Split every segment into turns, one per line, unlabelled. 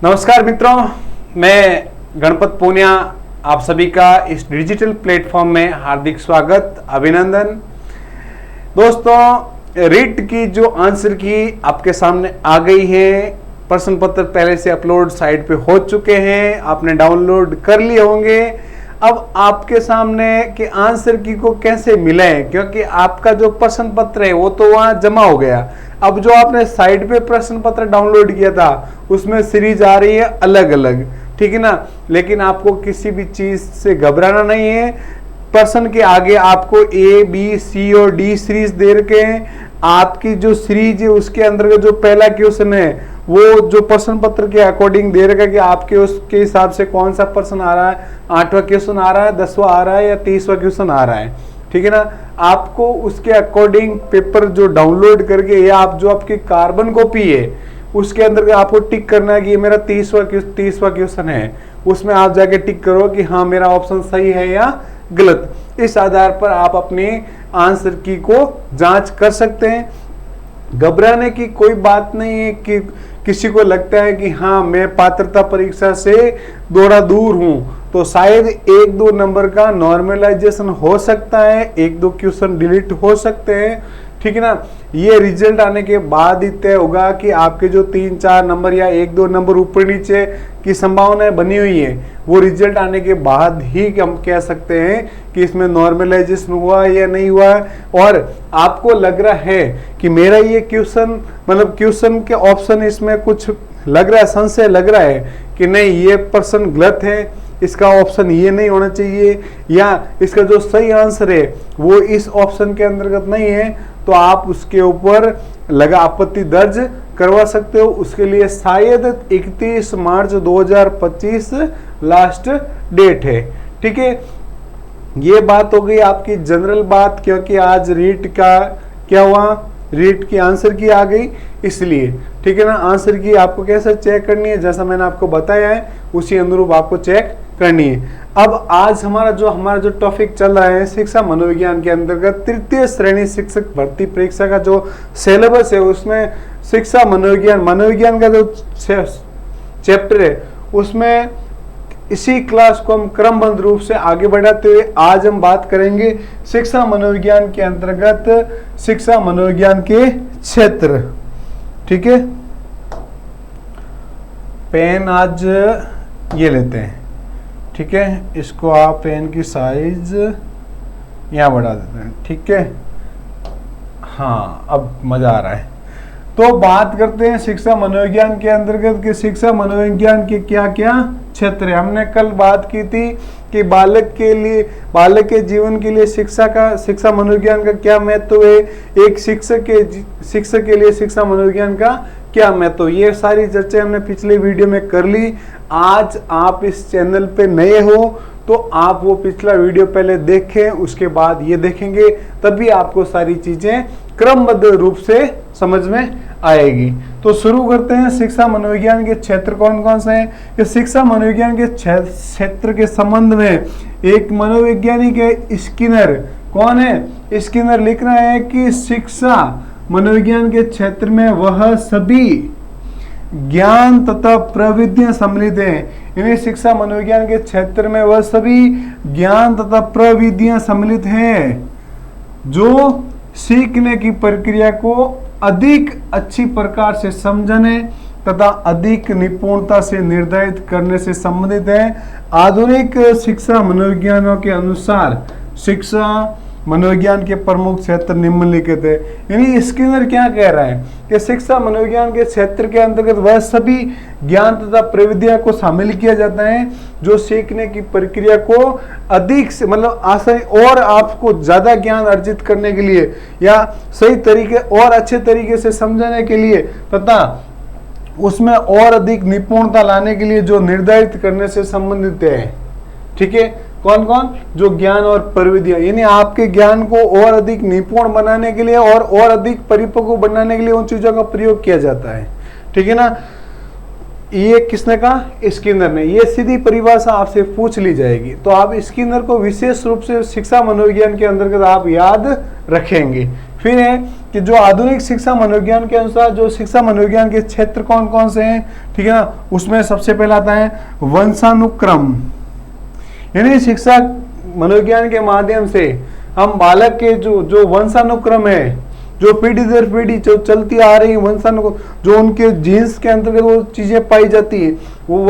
नमस्कार मित्रों, मैं गणपत पूनिया आप सभी का इस डिजिटल प्लेटफॉर्म में हार्दिक स्वागत, अभिनंदन। दोस्तों, रीट की जो आंसर की आपके सामने आ गई है, प्रश्न पत्र पहले से अपलोड साइट पे हो चुके हैं, आपने डाउनलोड कर लिए होंगे। अब आपके सामने कि आंसर की को कैसे मिलाएं, क्योंकि आपका जो प्रश्न पत्र है वो तो वहां जमा हो गया। अब जो आपने साइट पे प्रश्न पत्र डाउनलोड किया था उसमें सीरीज आ रही है अलग अलग, ठीक है ना। लेकिन आपको किसी भी चीज से घबराना नहीं है। प्रश्न के आगे आपको ए बी सी और डी सीरीज दे रखे हैं। आपकी जो सीरीज है उसके अंतर्गत जो पहला क्वेश्चन है वो जो प्रश्न पत्र के अकॉर्डिंग दे रखा है कि आपके उसके हिसाब से कौन सा प्रश्न आ रहा है, 8वां क्वेश्चन आ रहा है, 10वां आ रहा है या 30वां क्वेश्चन आ रहा है, ठीक है ना। आपको उसके अकॉर्डिंग पेपर जो डाउनलोड करके या आप जो आपकी कार्बन कॉपी है उसके अंदर आपको टिक करना है कि ये मेरा 30वां क्वेश्चन है। उसमें आप जाके टिक करो कि हाँ मेरा ऑप्शन सही है या गलत। इस आधार पर आप अपने आंसर की को जांच कर सकते हैं। घबराने की कोई बात नहीं है कि किसी को लगता है कि हाँ मैं पात्रता परीक्षा से थोड़ा दूर हूं तो शायद 1-2 नंबर का नॉर्मलाइजेशन हो सकता है, 1-2 क्वेश्चन डिलीट हो सकते हैं, ठीक है ना। ये रिजल्ट आने के बाद ही तय होगा कि आपके जो 3-4 नंबर या 1-2 नंबर ऊपर नीचे की संभावनाएं बनी हुई है वो रिजल्ट आने के बाद ही हम कह सकते हैं कि इसमें नॉर्मलाइजेशन हुआ या नहीं हुआ है। और आपको लग रहा है कि मेरा ये क्वेश्चन मतलब क्वेश्चन के ऑप्शन इसमें कुछ लग रहा है, संशय लग रहा है कि नहीं ये प्रश्न गलत है, इसका ऑप्शन ये नहीं होना चाहिए या इसका जो सही आंसर है वो इस ऑप्शन के अंतर्गत नहीं है, तो आप उसके ऊपर लगा आपत्ति दर्ज करवा सकते हो। उसके लिए शायद 31 मार्च 2025 लास्ट डेट है, ठीक है। ये बात हो गई आपकी जनरल बात, क्योंकि आज रीट का क्या हुआ, रीट की आंसर की आ गई इसलिए, ठीक है ना। आंसर की आपको कैसे चेक करनी है, जैसा मैंने आपको बताया है उसी अनुरूप आपको चेक करनी है। अब आज हमारा जो टॉपिक चल रहा है शिक्षा मनोविज्ञान के अंतर्गत तृतीय श्रेणी शिक्षक भर्ती परीक्षा का जो सिलेबस है उसमें शिक्षा मनोविज्ञान का जो चैप्टर है उसमें इसी क्लास को हम क्रमबद्ध रूप से आगे बढ़ाते हुए आज हम बात करेंगे शिक्षा मनोविज्ञान के अंतर्गत शिक्षा मनोविज्ञान के क्षेत्र, ठीक है। पेन आज ये लेते हैं, ठीक है। इसको आप पेन की साइज यहाँ बढ़ा देते हैं, ठीक है। हाँ अब मजा आ रहा है। तो बात करते हैं शिक्षा मनोविज्ञान के अंतर्गत कि शिक्षा मनोविज्ञान के क्या क्या क्षेत्र है। हमने कल बात की थी कि बालक के जीवन के लिए शिक्षा मनोविज्ञान का क्या महत्व है, एक शिक्षक के लिए शिक्षा मनोविज्ञान का क्या महत्व, ये सारी चर्चा हमने पिछले वीडियो में कर ली। आज आप इस चैनल पे नए हो तो आप वो पिछला वीडियो पहले देखें, उसके बाद ये देखेंगे, तभी आपको सारी चीजें क्रमबद्ध रूप से समझ में आएगी। तो शुरू करते हैं। शिक्षा मनोविज्ञान के क्षेत्र कौन कौन से हैं कि शिक्षा मनोविज्ञान के क्षेत्र के संबंध में एक मनोवैज्ञानिक है स्किनर। कौन है स्किनर? लिख रहा है कि शिक्षा मनोविज्ञान के क्षेत्र में वह सभी ज्ञान तथा प्रविधियां सम्मिलित हैं। यानी शिक्षा मनोविज्ञान के क्षेत्र में वह सभी ज्ञान तथा प्रविधियां सम्मिलित हैं जो सीखने की प्रक्रिया को अधिक अच्छी प्रकार से समझने तथा अधिक निपुणता से निर्धारित करने से संबंधित है। आधुनिक शिक्षा मनोविज्ञानों के अनुसार शिक्षा मनोविज्ञान के प्रमुख क्षेत्र निम्नलिखित है। यानी स्किनर क्या कह रहा है कि शिक्षा मनोविज्ञान के क्षेत्र के अंतर्गत वह सभी ज्ञान तथा प्रविधियां को शामिल किया जाता है जो सीखने की प्रक्रिया को अधिक से मतलब आसानी और आपको ज्यादा ज्ञान अर्जित करने के लिए या सही तरीके और अच्छे तरीके से समझने के लिए तथा उसमें और अधिक निपुणता लाने के लिए जो निर्धारित करने से संबंधित है, ठीक है। कौन कौन? जो ज्ञान और प्रविधियां, यानी आपके ज्ञान को और अधिक निपुण बनाने के लिए और अधिक परिपक्व बनाने के लिए उन चीजों का प्रयोग किया जाता है, ठीक है ना। ये किसने कहा? स्किनर ने। ये सीधी परिभाषा आपसे पूछ ली जाएगी तो आप स्किनर को विशेष रूप से शिक्षा मनोविज्ञान के अंतर्गत आप याद रखेंगे, फिर है कि जो आधुनिक शिक्षा मनोविज्ञान के अनुसार जो शिक्षा मनोविज्ञान के क्षेत्र कौन कौन से हैं, ठीक है ना, उसमें सबसे पहला आता है वंशानुक्रम। यानी शिक्षा मनोविज्ञान के माध्यम से हम बालक के जो वंशानुक्रम है, जो पीढ़ी दर पीढ़ी जो चलती आ रही वंशानुक्रम, जो उनके जीन्स के अंतर्गत वो चीजें पाई जाती है, वो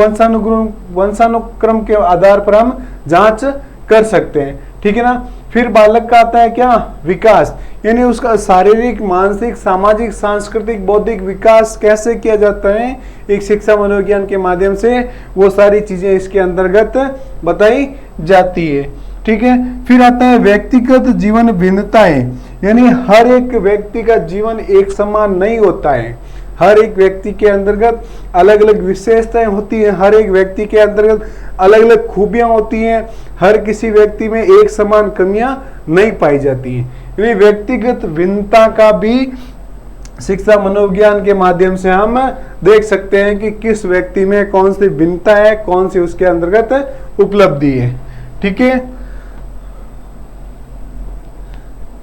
वंशानुक्रम के आधार पर हम जांच कर सकते हैं, ठीक है ना। फिर बालक का आता है क्या, विकास, यानी उसका शारीरिक, मानसिक, सामाजिक, सांस्कृतिक, बौद्धिक विकास कैसे किया जाता है, एक शिक्षा मनोविज्ञान के माध्यम से वो सारी चीजें इसके अंतर्गत बताई जाती है, ठीक है। फिर आता है व्यक्तिगत जीवन भिन्नताएं, यानी हर एक व्यक्ति का जीवन एक समान नहीं होता है, हर एक व्यक्ति के अंतर्गत अलग अलग विशेषताएं होती हैं, हर एक व्यक्ति के अंतर्गत अलग अलग खूबियां होती हैं, हर किसी व्यक्ति में एक समान कमियां नहीं पाई जाती हैं। यानी व्यक्तिगत भिन्नता का भी शिक्षा मनोविज्ञान के माध्यम से हम देख सकते हैं कि किस व्यक्ति में कौन सी भिन्नता है, कौन सी उसके अंतर्गत उपलब्धि है, ठीक है।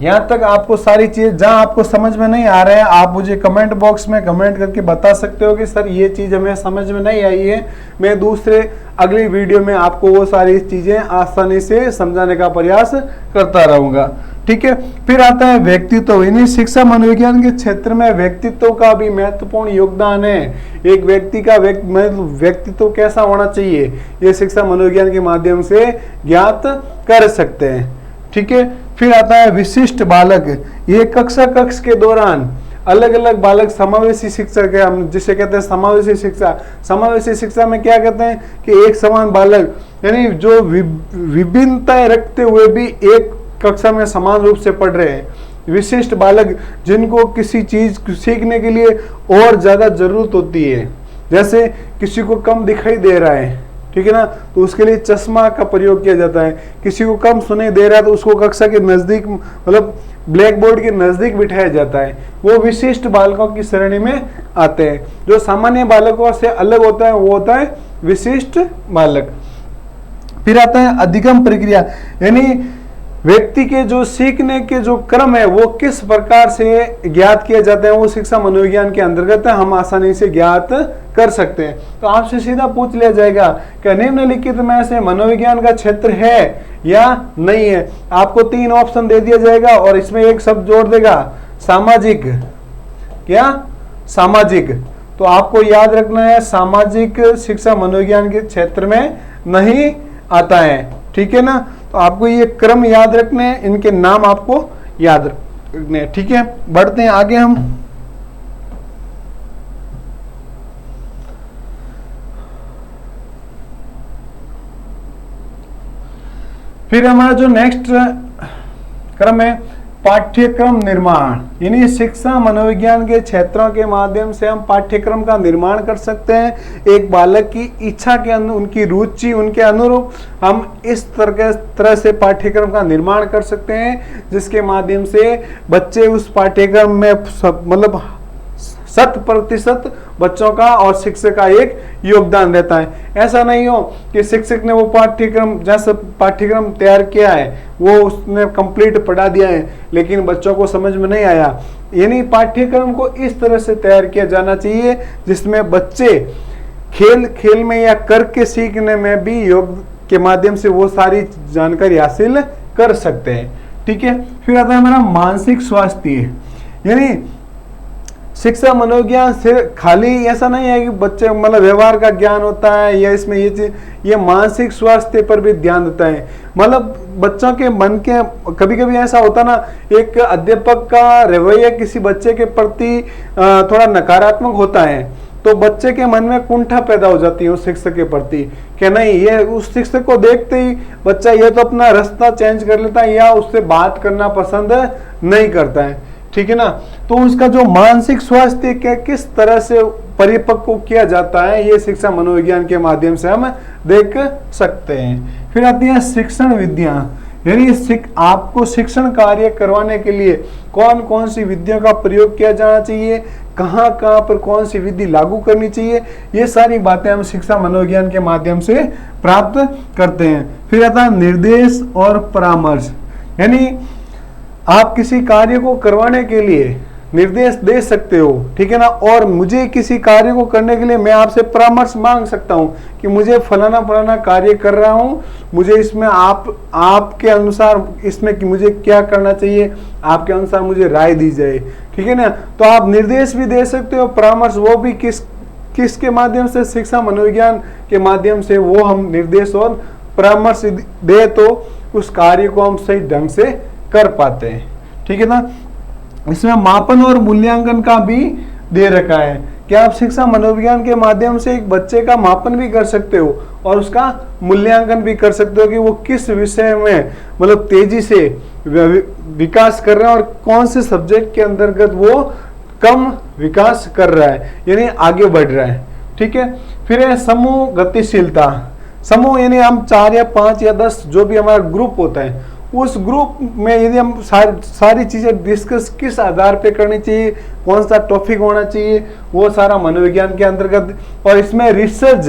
यहाँ तक आपको सारी चीज, जहां आपको समझ में नहीं आ रहा है आप मुझे कमेंट बॉक्स में कमेंट करके बता सकते हो कि सर ये चीज हमें समझ में नहीं आई है, मैं दूसरे अगली वीडियो में आपको वो सारी चीजें आसानी से समझाने का प्रयास करता रहूंगा, ठीक है। फिर आता है व्यक्तित्व, यानी शिक्षा मनोविज्ञान के क्षेत्र में व्यक्तित्व का भी महत्वपूर्ण योगदान है। एक व्यक्ति का व्यक्तित्व कैसा होना चाहिए, ये शिक्षा मनोविज्ञान के माध्यम से ज्ञात कर सकते हैं, ठीक है। फिर आता है विशिष्ट बालक, ये कक्ष के दौरान अलग अलग बालक समावेशी शिक्षा के, हम जिसे कहते हैं समावेशी शिक्षा। समावेशी शिक्षा में क्या कहते हैं कि एक समान बालक, यानी जो विभिन्नताएं रखते हुए भी एक कक्षा में समान रूप से पढ़ रहे हैं। विशिष्ट बालक जिनको किसी चीज सीखने के लिए और ज्यादा जरूरत होती है, जैसे किसी को कम दिखाई दे रहा है, ठीक है ना, तो उसके लिए चश्मा का प्रयोग किया जाता है। किसी को कम सुनाई दे रहा है तो उसको कक्षा के नजदीक, मतलब ब्लैक बोर्ड के नजदीक बिठाया जाता है, वो विशिष्ट बालकों की श्रेणी में आते हैं। जो सामान्य बालकों से अलग होता है वो होता है विशिष्ट बालक। फिर आता है अधिगम प्रक्रिया, यानी व्यक्ति के जो सीखने के जो क्रम है वो किस प्रकार से ज्ञात किया जाता है, वो शिक्षा मनोविज्ञान के अंतर्गत हम आसानी से ज्ञात कर सकते हैं। तो आपसे सीधा पूछ लिया जाएगा कि निम्नलिखित में से मनोविज्ञान का क्षेत्र है या नहीं है। आपको 3 ऑप्शन दे दिया जाएगा और इसमें एक शब्द जोड़ देगा सामाजिक, क्या, सामाजिक। तो आपको याद रखना है सामाजिक शिक्षा मनोविज्ञान के क्षेत्र में नहीं आता है, ठीक है ना। तो आपको ये क्रम याद रखने हैं, इनके नाम आपको याद रखने हैं, ठीक है। बढ़ते हैं आगे हम। फिर हमारा जो नेक्स्ट क्रम है पाठ्यक्रम निर्माण, यानी शिक्षा मनोविज्ञान के क्षेत्रों के माध्यम से हम पाठ्यक्रम का निर्माण कर सकते हैं। एक बालक की इच्छा के अनुरूप, उनकी रुचि, उनके अनुरूप हम इस तरह से पाठ्यक्रम का निर्माण कर सकते हैं जिसके माध्यम से बच्चे उस पाठ्यक्रम में मतलब 100% बच्चों का और शिक्षक का एक योगदान रहता है। ऐसा नहीं हो कि शिक्षक ने वो पाठ्यक्रम, जैसा पाठ्यक्रम तैयार किया है वो उसने कंप्लीट पढ़ा दिया है लेकिन बच्चों को समझ में नहीं आया। यानी पाठ्यक्रम को इस तरह से तैयार किया जाना चाहिए जिसमें बच्चे खेल में या करके सीखने में भी योग के माध्यम से वो सारी जानकारी हासिल कर सकते हैं, ठीक है। फिर आता है हमारा मानसिक स्वास्थ्य, यानी शिक्षा मनोविज्ञान से खाली ऐसा नहीं है कि बच्चे मतलब व्यवहार का ज्ञान होता है या इसमें ये मानसिक स्वास्थ्य पर भी ध्यान देता है। मतलब बच्चों के मन के, कभी कभी ऐसा होता ना, एक अध्यापक का रवैया किसी बच्चे के प्रति थोड़ा नकारात्मक होता है तो बच्चे के मन में कुंठा पैदा हो जाती है उस शिक्षक के प्रति कि नहीं, ये उस शिक्षक को देखते ही बच्चा ये तो अपना रास्ता चेंज कर लेता है या उससे बात करना पसंद नहीं करता है, ठीक है ना। तो उसका जो मानसिक स्वास्थ्य के किस तरह से परिपक्व किया जाता है ये शिक्षा मनोविज्ञान के माध्यम से हम देख सकते हैं। फिर आती है शिक्षण विधियां, यानी आपको शिक्षण कार्य करवाने के लिए कौन कौन सी विधियों का प्रयोग किया जाना चाहिए, कहाँ कहाँ पर कौन सी विधि लागू करनी चाहिए, ये सारी बातें हम शिक्षा मनोविज्ञान के माध्यम से प्राप्त करते हैं। फिर आता है निर्देश और परामर्श, यानी आप किसी कार्य को करवाने के लिए निर्देश दे सकते हो, ठीक है ना। और मुझे किसी कार्य को करने के लिए मैं आपसे परामर्श मांग सकता हूं कि मुझे फलाना फलाना कार्य कर रहा हूं, मुझे इसमें आपके अनुसार इसमें कि मुझे क्या करना चाहिए, आपके अनुसार मुझे राय दी जाए, ठीक है ना। तो आप निर्देश भी दे सकते हो, परामर्श वो भी किसके माध्यम से, शिक्षा मनोविज्ञान के माध्यम से वो हम निर्देश और परामर्श दे तो उस कार्य को हम सही ढंग से कर पाते हैं, ठीक है ना। इसमें मापन और मूल्यांकन का भी दे रखा है कि आप शिक्षा मनोविज्ञान के माध्यम से एक बच्चे का मापन भी कर सकते हो और उसका मूल्यांकन भी कर सकते हो कि वो किस विषय में मतलब तेजी से विकास कर रहे हैं और कौन से सब्जेक्ट के अंतर्गत वो कम विकास कर रहा है, यानी आगे बढ़ रहा है, ठीक है। फिर है समूह गतिशीलता। समूह यानी हम 4 या 5 या 10 जो भी हमारा ग्रुप होता है, उस ग्रुप में यदि हम सारी चीजें डिस्कस किस आधार पे करनी चाहिए, कौन सा टॉपिक होना चाहिए, वो सारा मनोविज्ञान के अंतर्गत। और इसमें रिसर्च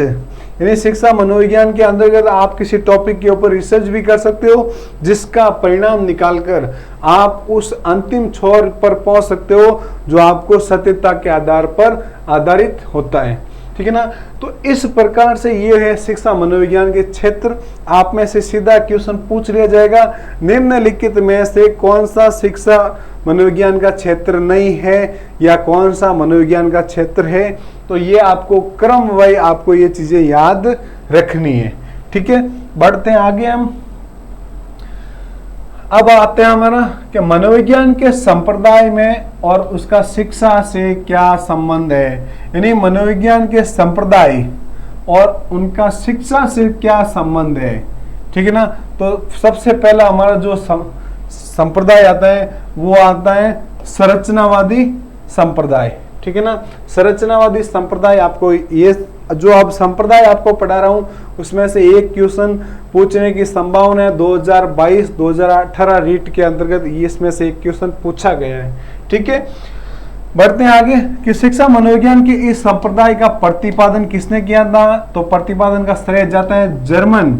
यानी शिक्षा मनोविज्ञान के अंतर्गत आप किसी टॉपिक के ऊपर रिसर्च भी कर सकते हो, जिसका परिणाम निकालकर आप उस अंतिम छोर पर पहुंच सकते हो जो आपको सत्यता के आधार पर आधारित होता है, ठीक है ना। तो इस प्रकार से ये है शिक्षा मनोविज्ञान के क्षेत्र। आप में से सीधा क्वेश्चन पूछ लिया जाएगा, निम्नलिखित में से कौन सा शिक्षा मनोविज्ञान का क्षेत्र नहीं है या कौन सा मनोविज्ञान का क्षेत्र है। तो ये आपको क्रमवार आपको ये चीजें याद रखनी है, ठीक है। बढ़ते हैं आगे हम। अब आते हैं हमारा कि मनोविज्ञान के संप्रदाय में और उसका शिक्षा से क्या संबंध है, यानी मनोविज्ञान के संप्रदाय और उनका शिक्षा से क्या संबंध है, ठीक है ना। तो सबसे पहला हमारा जो संप्रदाय आता है वो आता है संरचनावादी संप्रदाय, ठीक है ना। संरचनावादी संप्रदाय, आपको ये जो अब संप्रदाय आपको पढ़ा रहा हूं उसमें से एक क्वेश्चन पूछने की संभावना है 2022-2018 रीट के अंतर्गत इसमें से एक क्वेश्चन पूछा गया है, ठीक है। बढ़ते हैं आगे कि शिक्षा मनोविज्ञान के इस संप्रदाय का प्रतिपादन किसने किया था। तो प्रतिपादन का श्रेय जाता है जर्मन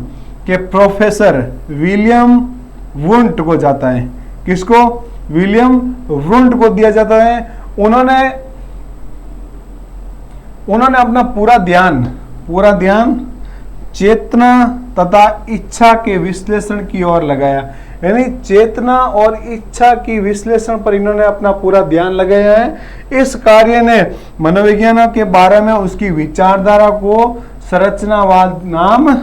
के प्रोफेसर विलियम वुंट को जाता है। किसको? विलियम वुंट को दिया जाता है। उन्होंने अपना पूरा ध्यान चेतना तथा इच्छा के विश्लेषण की ओर लगाया, यानी चेतना और इच्छा की विश्लेषण पर इन्होंने अपना पूरा ध्यान लगाया है। इस कार्य ने मनोविज्ञान के बारे में उसकी विचारधारा को संरचनावाद नाम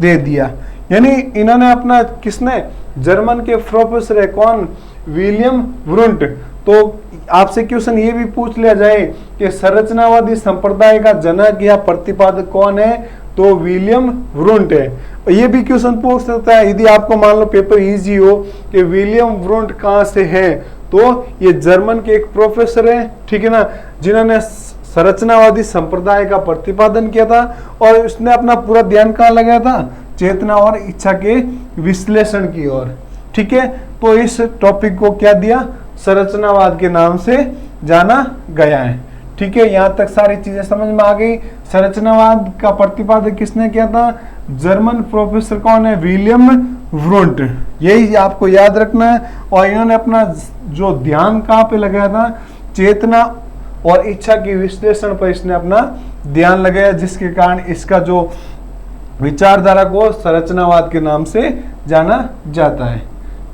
दे दिया। यानी इन्होंने अपना, किसने? जर्मन के प्रोफेसर है, कौन? William Wundt. तो आपसे क्वेश्चन ये भी पूछ लिया जाए कि संरचनावादी संप्रदाय का जनक या प्रतिपादक कौन है, तो विलियम वुंट है। ये भी क्वेश्चन पूछ सकता है यदि आपको मान लो पेपर इजी हो कि विलियम वुंट कहाँ से है, तो ये जर्मन के एक प्रोफेसर है, ठीक है ना, जिन्होंने संरचनावादी संप्रदाय का प्रतिपादन किया था और उसने अपना पूरा ध्यान कहाँ लगाया था? चेतना और इच्छा के विश्लेषण की ओर, ठीक है। तो इस टॉपिक को क्या दिया? संरचनावाद के नाम से जाना गया है, ठीक है। यहां तक सारी चीजें समझ में आ गई। संरचनावाद का प्रतिपादन किसने किया था? जर्मन प्रोफेसर कौन है? William Wundt. यही आपको याद रखना है। और इन्होंने अपना जो ध्यान कहाँ पे लगाया था? चेतना और इच्छा की विश्लेषण पर इसने अपना ध्यान लगाया, जिसके कारण इसका जो विचारधारा को संरचनावाद के नाम से जाना जाता है,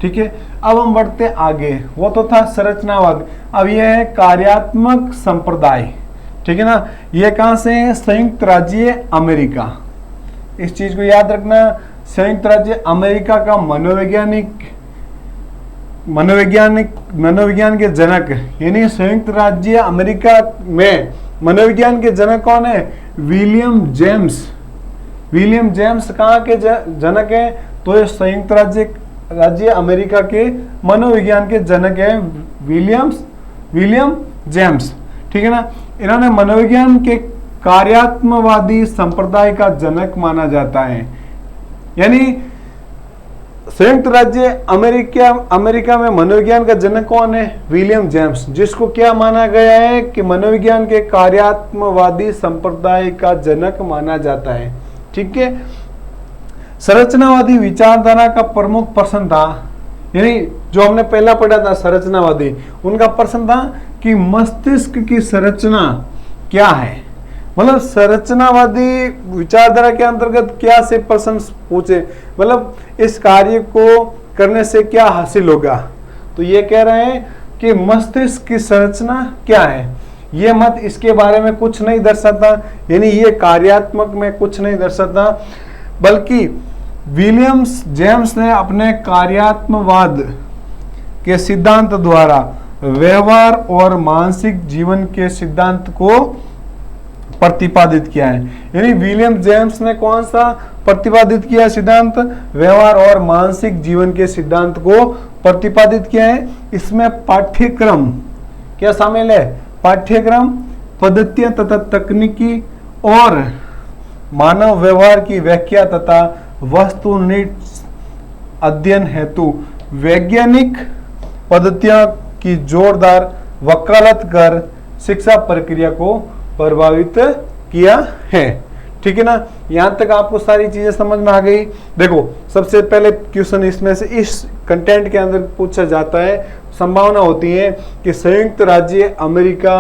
ठीक है। अब हम बढ़ते आगे। वो तो था संरचनावाद, अब यह है कार्यात्मक संप्रदाय, ठीक है ना। ये कहां से है? संयुक्त राज्य अमेरिका। इस चीज को याद रखना, संयुक्त राज्य अमेरिका का मनोविज्ञान के जनक, यानी संयुक्त राज्य अमेरिका में मनोविज्ञान के जनक कौन है? William James. विलियम जेम्स कहाँ के जनक है? तो ये संयुक्त राज्य अमेरिका के मनोविज्ञान के जनक है विलियम जेम्स, ठीक है ना। इन्होंने मनोविज्ञान के कार्यात्मवादी संप्रदाय का जनक माना जाता है। यानी संयुक्त राज्य अमेरिका में मनोविज्ञान का जनक कौन है? विलियम जेम्स, जिसको क्या माना गया है कि मनोविज्ञान के कार्यात्मवादी संप्रदाय का जनक माना जाता है, ठीक है। संरचनावादी विचारधारा का प्रमुख पर्सन था, यानी जो हमने पहला पढ़ा था संरचनावादी, उनका प्रश्न था कि मस्तिष्क की संरचना क्या है। मतलब संरचनावादी विचारधारा के अंतर्गत क्या से प्रश्न पूछे, मतलब इस कार्य को करने से क्या हासिल होगा। तो ये कह रहे हैं कि मस्तिष्क की संरचना क्या है। ये मत इसके बारे में कुछ नहीं दर्शाता, यानी ये कार्यात्मक में कुछ नहीं दर्शाता, बल्कि विलियम्स जेम्स ने अपने कार्यात्मवाद के सिद्धांत द्वारा व्यवहार और मानसिक जीवन के सिद्धांत को प्रतिपादित किया है। यानी विलियम जेम्स ने कौन सा प्रतिपादित किया सिद्धांत, व्यवहार और मानसिक जीवन के सिद्धांत को प्रतिपादित किया है। इसमें पाठ्यक्रम क्या शामिल है, पाठ्यक्रम, पद्धतियां तथा तकनीकी और मानव व्यवहार की व्याख्या तथा वस्तुनिष्ठ अध्ययन हेतु वैज्ञानिक पद्धतियों की जोरदार वकालत कर शिक्षा प्रक्रिया को प्रभावित किया है। ठीक है ना, यहां तक आपको सारी चीजें समझ में आ गई। देखो सबसे पहले क्वेश्चन इसमें से इस कंटेंट के अंदर पूछा जाता है, संभावना होती है कि संयुक्त राज्य अमेरिका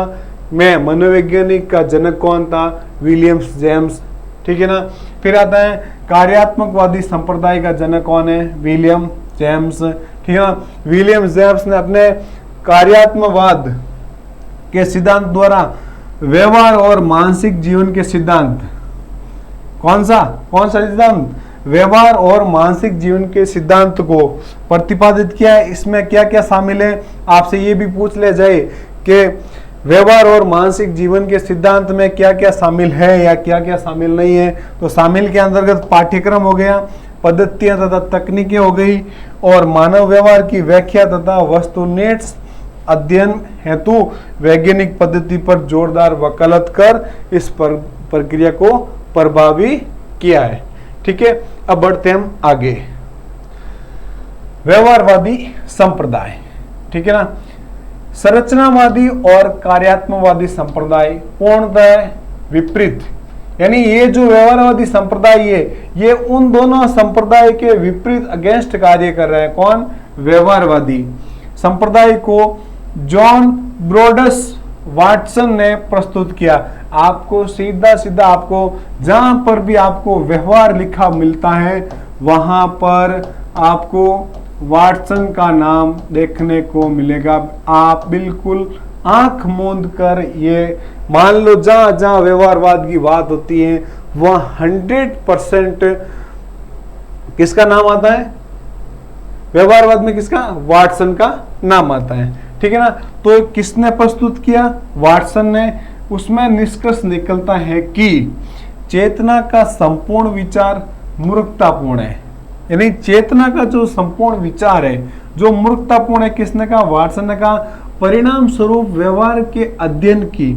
में मनोवैज्ञानिक का जनक कौन था, विलियम्स जेम्स। ठीक है ना, फिर आता है कार्यात्मकवादी संप्रदाय का जनक कौन है, विलियम जेम्स। ठीक है ना, विलियम जेम्स ने अपने कार्यात्मकवाद के सिद्धांत द्वारा व्यवहार और मानसिक जीवन के सिद्धांत, कौन सा सिद्धांत, व्यवहार और मानसिक जीवन के सिद्धांत को प्रतिपादित किया है। इसमें क्या क्या शामिल है, आपसे ये भी पूछ ले जाए कि व्यवहार और मानसिक जीवन के सिद्धांत में क्या क्या शामिल है या क्या क्या शामिल नहीं है। तो शामिल के अंतर्गत पाठ्यक्रम हो गया, पद्धतियां तथा तकनीकें हो गई, और मानव व्यवहार की व्याख्या तथा वस्तुनिष्ठ अध्ययन हेतु वैज्ञानिक पद्धति पर जोरदार वकालत कर इस प्रक्रिया को प्रभावी किया है। ठीक है, अब बढ़ते हम आगे। व्यवहारवादी संप्रदाय, ठीक है ना, संरचनावादी और कार्यात्मकवादी संप्रदाय पूर्णतः विपरीत, यानी ये जो व्यवहारवादी संप्रदाय है ये उन दोनों संप्रदाय के विपरीत अगेंस्ट कार्य कर रहे हैं। कौन, व्यवहारवादी संप्रदाय को जॉन ब्रोडस वाटसन ने प्रस्तुत किया। आपको सीधा सीधा आपको जहां पर भी आपको व्यवहार लिखा मिलता है वहां पर आपको वाटसन का नाम देखने को मिलेगा। आप बिल्कुल आंख मूंद कर ये मान लो, जहां जहां व्यवहारवाद की बात होती है वह 100% किसका नाम आता है, व्यवहारवाद में किसका, वाटसन का नाम आता है। ठीक है ना, तो किसने प्रस्तुत किया, वाटसन ने। उसमें निष्कर्ष निकलता है कि चेतना का संपूर्ण विचार मूर्खतापूर्ण है, यानी चेतना का जो संपूर्ण विचार है जो मूर्खतापूर्ण है। किसने कहा, वाटसन ने कहा। परिणाम स्वरूप व्यवहार के अध्ययन की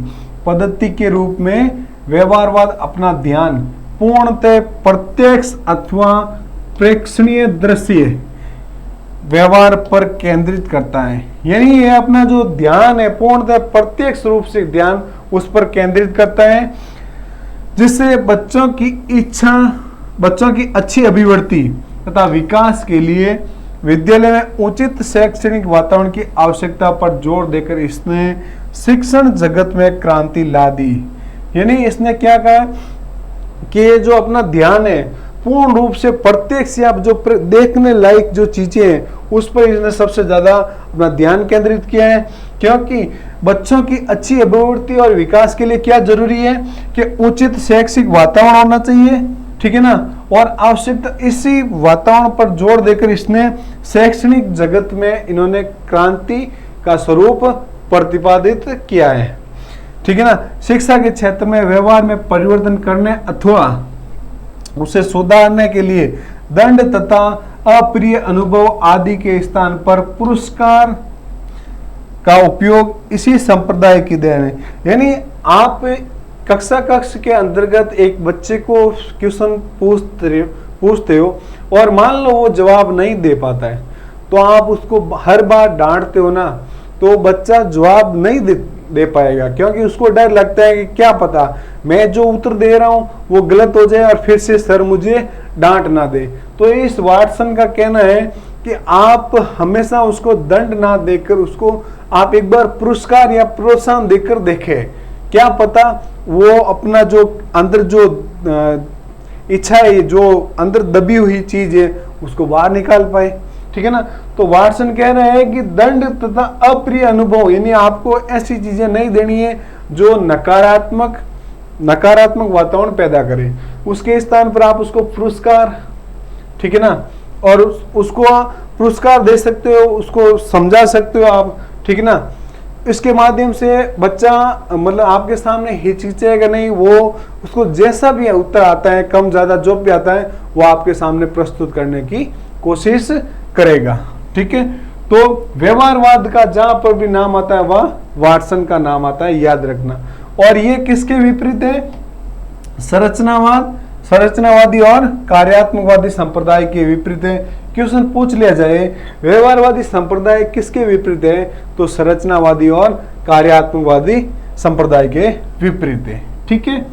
पद्धति के रूप में व्यवहारवाद अपना ध्यान पूर्णतः प्रत्यक्ष अथवा प्रेक्षणीय दृश्य व्यवहार पर केंद्रित करता है। यानी ये अपना जो ध्यान है पूर्णतः प्रत्यक्ष रूप से ध्यान उस पर केंद्रित करता है, जिससे बच्चों की इच्छा, बच्चों की अच्छी अभिवृद्धि तथा विकास के लिए विद्यालय में उचित शैक्षणिक वातावरण की आवश्यकता पर जोर देकर इसने शिक्षण जगत में क्रांति ला दी। यानी इसने क्या कहा कि ये जो अपना ध्यान है पूर्ण रूप से प्रत्यक्ष या जो देखने लायक जो चीजें हैं उस पर इसने सबसे ज्यादा अपना ध्यान केंद्रित किया है। क्योंकि बच्चों की अच्छी अभिवृद्धि और विकास के लिए क्या जरूरी है कि उचित शैक्षिक वातावरण होना चाहिए। ठीक है ना, और आवश्यकता इसी वातावरण पर जोर देकर इसने शैक्षणिक जगत में इन्होंने क्रांति का स्वरूप प्रतिपादित किया है। ठीक है ना, शिक्षा के क्षेत्र में व्यवहार में परिवर्तन करने अथवा उसे सुधारने के लिए दंड तथा अप्रिय अनुभव आदि के स्थान पर पुरस्कार का उपयोग इसी संप्रदाय की देन है। यानी आप कक्षा कक्ष के अंतर्गत एक बच्चे को क्वेश्चन पूछते हो और मान लो वो जवाब नहीं दे पाता है, तो आप उसको हर बार डांटते हो ना, तो बच्चा जवाब नहीं दे पाएगा, क्योंकि उसको डर लगता है कि क्या पता मैं जो उत्तर दे रहा हूं वो गलत हो जाए और फिर से सर मुझे डांट ना दे। तो इस वाटसन का कहना है कि आप हमेशा उसको दंड ना देकर उसको आप एक बार पुरस्कार या प्रोत्साहन देकर देखें। क्या पता वो अपना जो अंदर जो इच्छा है, जो अंदर दबी हुई चीज है, उसको बाहर निकाल पाए। ठीक है ना। तो वाटसन कह रहे हैं कि दंड तथा अप्रिय अनुभव, यानी आपको ऐसी चीजें नहीं देनी है जो नकारात्मक वातावरण पैदा करे। उसके स्थान पर आप उसको पुरस्कार, ठीक है ना, और उसको पुरस्कार दे सकते हो, उसको समझा सकते हो आप, ठीक है ना। इसके माध्यम से बच्चा मतलब आपके सामने हिचकिचाएगा नहीं, वो उसको जैसा भी उत्तर आता है, कम ज्यादा जो भी आता है, वो आपके सामने प्रस्तुत करने की कोशिश करेगा। ठीक है। तो व्यवहारवाद का जहां पर भी नाम आता है वह वाटसन का नाम आता है, याद रखना। और ये किसके विपरीत है? संरचनावादी और कार्यात्मकवादी संप्रदाय के विपरीत है। क्वेश्चन पूछ लिया जाए व्यवहारवादी संप्रदाय किसके विपरीत है, तो संरचनावादी और कार्यात्मकवादी संप्रदाय के विपरीत है। ठीक है।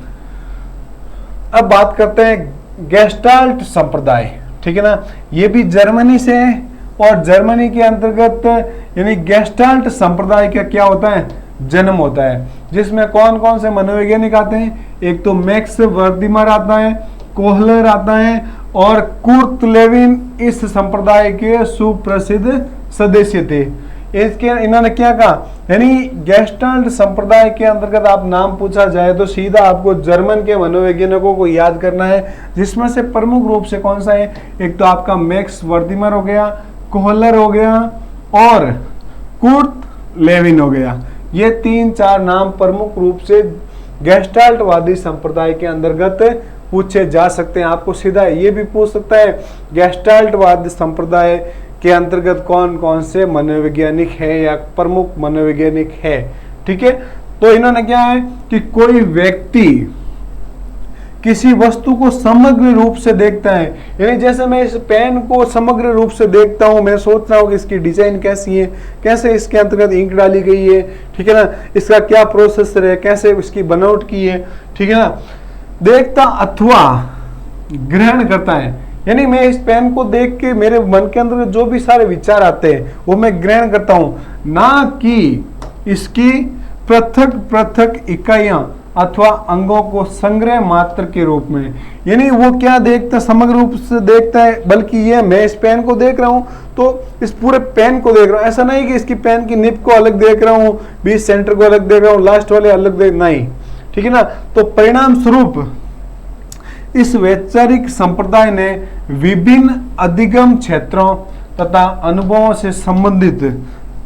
अब बात करते हैं गेस्टाल्ट संप्रदाय। ठीक है ना। ये भी जर्मनी से है और जर्मनी के अंतर्गत यानी गेस्टाल्ट संप्रदाय का क्या होता है? जन्म होता है, जिसमें कौन कौन से मनोवैज्ञानिक आते हैं? एक तो मैक्स वर्दिमर आता है, कोहलर आता है और कुर्ट लेविन इस संप्रदाय के सुप्रसिद्ध सदस्य थे। इसके इन्होंने क्या कहा, यानी गेस्टाल्ट संप्रदाय के अंतर्गत आप नाम पूछा जाए तो सीधा आपको जर्मन के मनोवैज्ञानिकों को याद करना है, जिसमें से प्रमुख रूप से कौन सा है? एक तो आपका मैक्स वर्दिमर हो गया, कोहलर हो गया और कुर्ट लेविन हो गया। ये 3-4 नाम प्रमुख रूप से गेस्टाल्टवादी संप्रदाय के अंतर्गत पूछे जा सकते हैं। आपको सीधा ये भी पूछ सकता है गेस्टाल्टवादी संप्रदाय के अंतर्गत कौन कौन से मनोवैज्ञानिक है या प्रमुख मनोवैज्ञानिक है। ठीक है। तो इन्होंने क्या है कि कोई व्यक्ति किसी वस्तु को समग्र रूप से देखता है, यानी जैसे मैं इस पेन को समग्र रूप से देखता हूं, मैं सोच रहा हूं कि इसकी डिजाइन कैसी है, कैसे इसके अंतर्गत इंक डाली गई है, ठीक है ना, इसका क्या प्रोसेसर है, कैसे इसकी बनावट की है, ठीक है ना, देखता अथवा ग्रहण करता है। यानी मैं इस पेन को देख के मेरे मन के अंदर जो भी सारे विचार आते हैं वो मैं ग्रहण करता हूं, ना कि इसकी पृथक पृथक इकाइयां अथवा अंगों को संग्रह मात्र के रूप में। यानी वो क्या देखता है? समग्र रूप से देखता है, बल्कि ये मैं इस पेन को देख रहा हूं तो इस पूरे पेन को देख रहा हूं। ऐसा नहीं कि इसकी पेन की निब को अलग देख रहा हूं, बीच सेंटर को अलग देख रहा हूं, लास्ट वाले अलग देख, नहीं, ठीक है ना। तो परिणाम स्वरूप इस वैचारिक संप्रदाय ने विभिन्न अधिगम क्षेत्रों तथा अनुभवों से संबंधित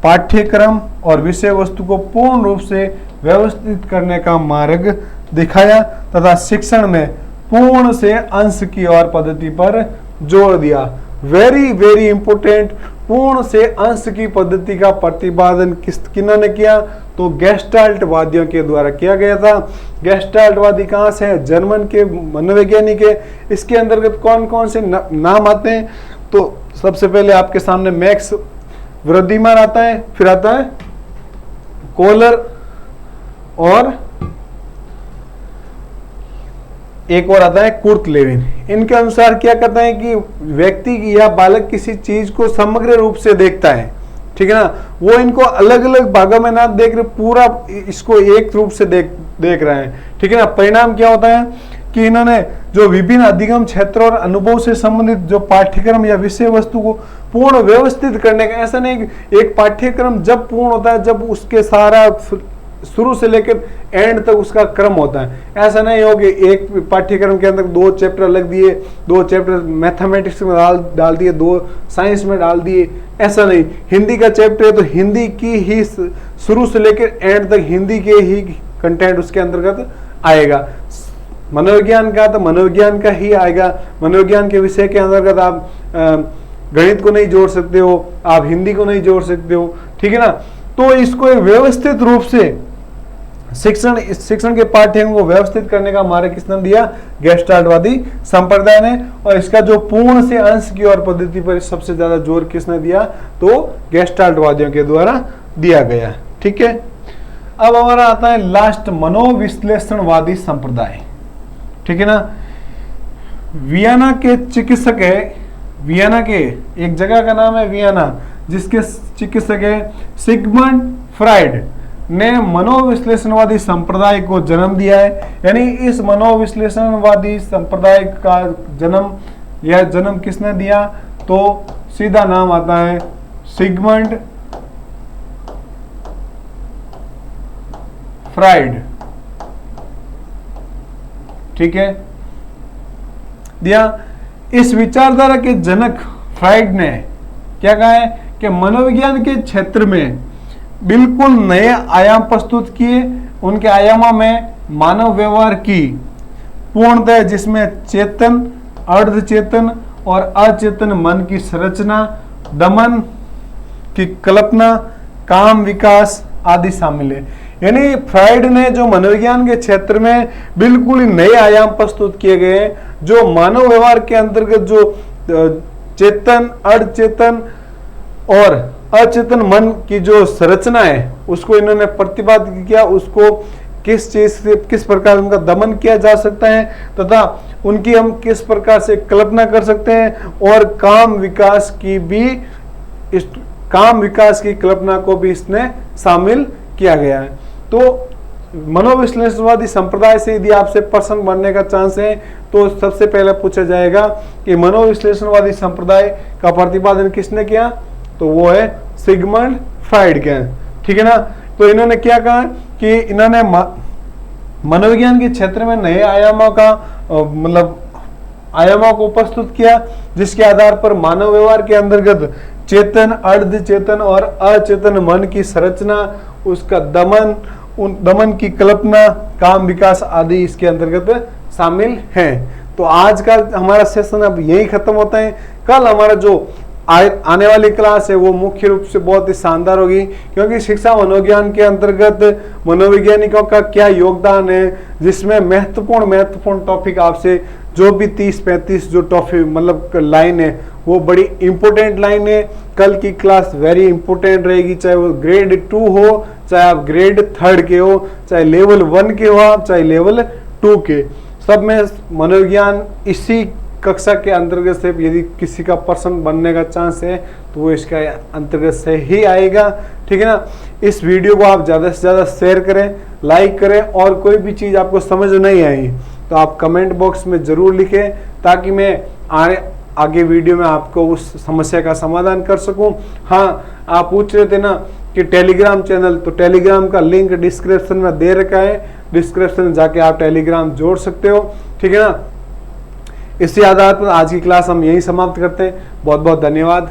पाठ्यक्रम और विषय वस्तु को पूर्ण रूप से व्यवस्थित करने का मार्ग दिखाया तथा शिक्षण में पूर्ण से अंश की और पद्धति पर जोर दिया। वेरी वेरी इंपोर्टेंट, पूर्ण से अंश की पद्धति का प्रतिपादन किन्होंने किया? तो गेस्टाल्टवादियों के द्वारा किया गया था। गेस्टाल्टवादी कहाँ से है? जर्मन के मनोवैज्ञानिक है। इसके अंतर्गत कौन कौन से नाम आते हैं? तो सबसे पहले आपके सामने मैक्स वर्दिमर आता है, फिर आता है कोहलर और एक और आता है कुर्ट लेविन। इनके अनुसार क्या कहता है कि व्यक्ति या बालक किसी चीज को समग्र रूप से देखता है, ठीक है ना, वो इनको अलग अलग भागों में ना देख रहे, पूरा इसको एक रूप से देख रहे हैं, ठीक है ना। परिणाम क्या होता है कि इन्होंने जो विभिन्न अधिगम क्षेत्र और अनुभव से संबंधित जो पाठ्यक्रम या विषय वस्तु को पूर्ण व्यवस्थित करने का, ऐसा नहीं कि एक पाठ्यक्रम जब पूर्ण होता है जब उसके सारा शुरू से लेकर एंड तक उसका क्रम होता है। ऐसा नहीं हो कि एक पाठ्यक्रम के अंदर 2 चैप्टर अलग दिए, 2 चैप्टर मैथमेटिक्स में डाल दिए, 2 साइंस में डाल दिए, ऐसा नहीं। हिंदी का चैप्टर है तो हिंदी की ही शुरू से लेकर एंड तक हिंदी के ही कंटेंट उसके अंतर्गत आएगा। मनोविज्ञान का तो मनोविज्ञान का ही आएगा। मनोविज्ञान के विषय के अंतर्गत आप गणित को नहीं जोड़ सकते हो, आप हिंदी को नहीं जोड़ सकते हो, ठीक है ना। तो इसको एक व्यवस्थित रूप से शिक्षण के पाठ्यक्रम को व्यवस्थित करने का मार्ग किसने दिया? गेस्टाल्टवादी संप्रदाय ने। और इसका जो पूर्ण से अंश की और पद्धति पर सबसे ज्यादा जोर किसने दिया? तो गेस्टाल्टवादियों के द्वारा दिया गया, ठीक है। अब हमारा आता है लास्ट, मनोविश्लेषणवादी संप्रदाय, ठीक है ना। वियना के चिकित्सक है वियना के एक जगह का नाम है वियना, जिसके चिकित्सक है सिगमंड फ्राइड ने मनोविश्लेषणवादी संप्रदाय को जन्म दिया है। यानी इस मनोविश्लेषणवादी संप्रदाय का जन्म किसने दिया, तो सीधा नाम आता है सिगमंड फ्राइड। ठीक है, दिया। इस विचारधारा के जनक फ्राइड ने क्या कहा है कि मनोविज्ञान के क्षेत्र में बिल्कुल नए आयाम प्रस्तुत किए। उनके आयामों में मानव व्यवहार की पूर्णतः, जिसमें चेतन, अर्धचेतन और अचेतन मन की संरचना, दमन की कल्पना, काम विकास आदि शामिल है। यानी फ्राइड ने जो मनोविज्ञान के क्षेत्र में बिल्कुल ही नए आयाम प्रस्तुत किए गए, जो मानव व्यवहार के अंतर्गत जो चेतन, अर्धचेतन और अचेतन मन की जो संरचना है उसको इन्होंने प्रतिपादित किया। उसको किस चीज से, किस प्रकार उनका दमन किया जा सकता है तथा उनकी हम किस प्रकार से कल्पना कर सकते हैं, और काम विकास की कल्पना को भी इसने शामिल किया गया है। तो मनोविश्लेषणवादी संप्रदाय से यदि आपसे प्रश्न बनने का चांस है तो सबसे पहले पूछा जाएगा कि मनोविश्लेषणवादी संप्रदाय का प्रतिपादन किसने किया, तो वो है सिगमंड फ्राइड के। ठीक है ना। तो इन्होंने क्या कहा कि इन्होंने मनोविज्ञान के क्षेत्र में नए आयामों का आयामों को प्रस्तुत किया, जिसके आधार पर मानव व्यवहार के अंतर्गत चेतन, अर्धचेतन और अचेतन मन की संरचना, उसका दमन की कल्पना, काम विकास आदि इसके अंतर्गत शामिल हैं। तो आज का हमारा सेशन अब यही खत्म होता है। कल हमारा जो आने वाली क्लास है वो मुख्य रूप से बहुत ही शानदार होगी, क्योंकि शिक्षा मनोविज्ञान के अंतर्गत मनोवैज्ञानिकों का क्या योगदान है, जिसमें महत्वपूर्ण टॉपिक आपसे जो भी 30-35 जो टॉपिक लाइन है वो बड़ी इंपॉर्टेंट लाइन है। कल की क्लास वेरी इंपॉर्टेंट रहेगी, चाहे वो ग्रेड 2 हो, चाहे आप ग्रेड 3 के हो, चाहे लेवल 1 के हो आप, चाहे लेवल 2 के, सब में मनोविज्ञान इसी कक्षा के अंतर्गत से यदि किसी का प्रश्न बनने का चांस है तो वो इसका अंतर्गत से ही आएगा। ठीक है ना। इस वीडियो को आप ज़्यादा से ज़्यादा शेयर करें, लाइक करें, और कोई भी चीज़ आपको समझ नहीं आई तो आप कमेंट बॉक्स में ज़रूर लिखें, ताकि मैं आगे वीडियो में आपको उस समस्या का समाधान कर सकूं। हाँ, आप पूछ रहे थे ना कि टेलीग्राम चैनल, तो टेलीग्राम का लिंक डिस्क्रिप्शन में दे रखा है, डिस्क्रिप्शन में जाके आप टेलीग्राम जोड़ सकते हो। ठीक है ना। इसी आधार पर आज की क्लास हम यही समाप्त करते हैं। बहुत बहुत धन्यवाद।